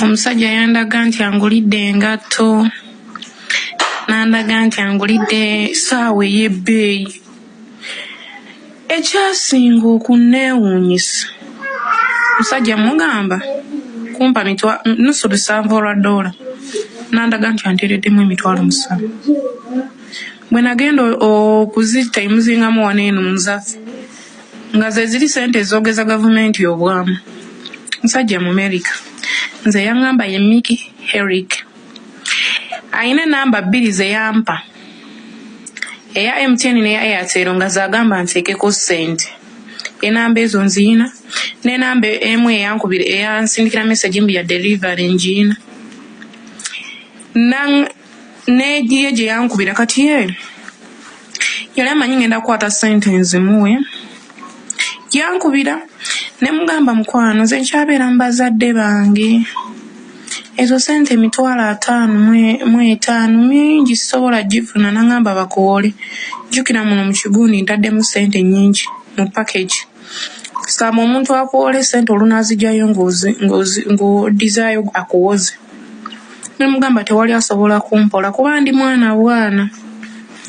omusajja yandaga nti angulidde engatto nandaga nti angulidde saawa ey'ebbeeyi. Ekyasinga okunneewuunyisa omusajja mugamba kumpa nusu $7 nandaga nti anteereddemu $7. Bwe nagenda okuzitayimuzingamu wano eno muzaffe nga ze ziri ssente ezoogeza gavumenti obwamu. Musajja mu America nze yaŋŋamba ye Mickey Herrick ayina enamba 2 ze yampa eya MTN n'eya Airtel nga zagamba nteekeko ssente. Enamba ezo nziyina n'enamba emu eyankubira eyansindikira message mbi ya delivery ngiina n'egiye gye yankubira kati ye yali amanyi ngenda kukwata ssente nzimuwe yankubira ne mugamba mukwano nze nkyabeera mu bazadde bange ezo ssente $5,000 mingi sisobola gifuna nangamba bakoole jjukira muno mu kigundi ntaddemu ssente nnyingi mu package saba omuntu akoole ssente olunaazijjayo ng'odizaayo akuwoze. Ne mugamba tewali asobola kumpola kuba ndi mwana bwana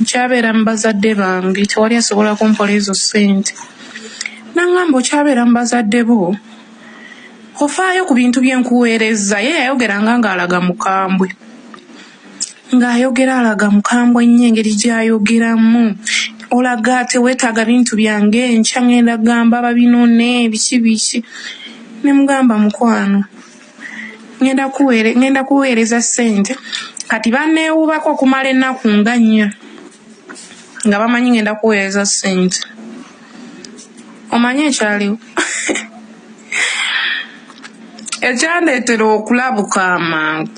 nkyabeera mu bazadde bange tewali asobola kumpola ezo ssente. Nangamba okyabeera mu bazadde bo ofaayo ku bintu bye nkuweereza. Ye yayogeranga ng'alaga mukambwe ng'ayogera alaga mukambwe nnyo engeri gy'ayogeramu olaga teweetaaga bintu byange enkya ngenda gamba babinone biki. Ne mugamba mukwano ngenda kuweereza ssente kati banneewubako okumala ennaku nga 4 nga bamanyi ngenda kuweereza ssente. Omanyi ekyaliwo ekyandeetera okulabuka amangu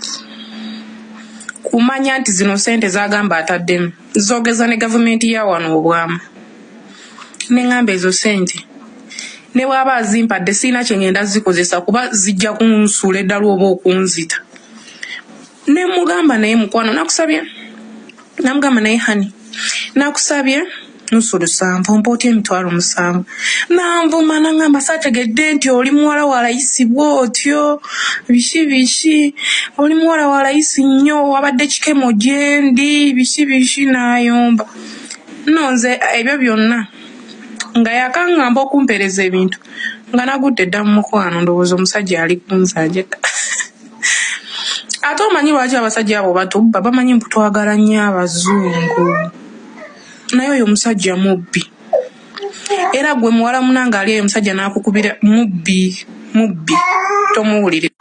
kumanya nti zino ssente zagamba ataddemu zoogeza ne gavumenti ya wano obwamu. Ne ŋŋamba ezo ssente ne bw'aba azimpadde sirina kye ngenda zikozesa kuba zijja kunsuula eddala oba okunzita. Ne mugamba naye mukwano nakusabye namugamba naye hani nakusabye nusu $7 mpootya $7,000 nanvuma nangamba saategedde nti oli muwala wa layisi bw'otyo biki oli muwala wa layisi nnyo wabadde kikemo gyendi biki n'ayomba. Nonze ebyo byonna nga yakaŋŋamba okumpeereza ebintu nga nagudde dda mu mukwano ndowooza omusajja ali kunzajeka. Ate omanyi lwaki abasajja abo batubba bamanyi mputwagala nnyo abazungu naye oyo musajja mubbi era gwe muwala munange ali eyo musajja n'akukubira mubbi tomuwulire.